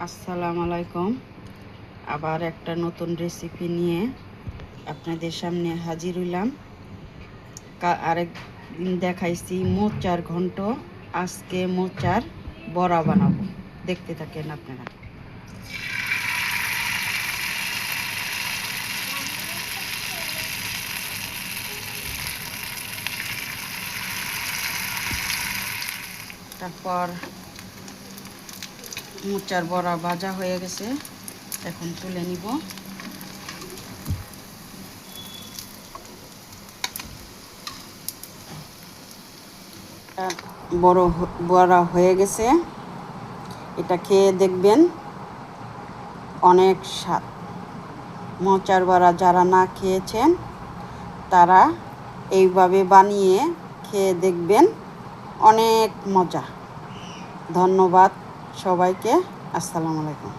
আসসালামু আলাইকুম। আবার একটা নতুন রেসিপি নিয়ে আপনাদের সামনে হাজির হইলাম। আরেক দিন দেখাইছি মোচার ঘন্ট, আজকে মোচার বড়া বানাবো। দেখতে থাকেন আপনারা। তারপর মোচার বড়া ভাজা হয়ে গেছে, এখন তুলে নিব। বড়া হয়ে গেছে, এটা খেয়ে দেখবেন, অনেক স্বাদ। মোচার বড়া যারা না খেয়েছেন তারা এইভাবে বানিয়ে খেয়ে দেখবেন, অনেক মজা। ধন্যবাদ সবাইকে। আসসালামু আলাইকুম।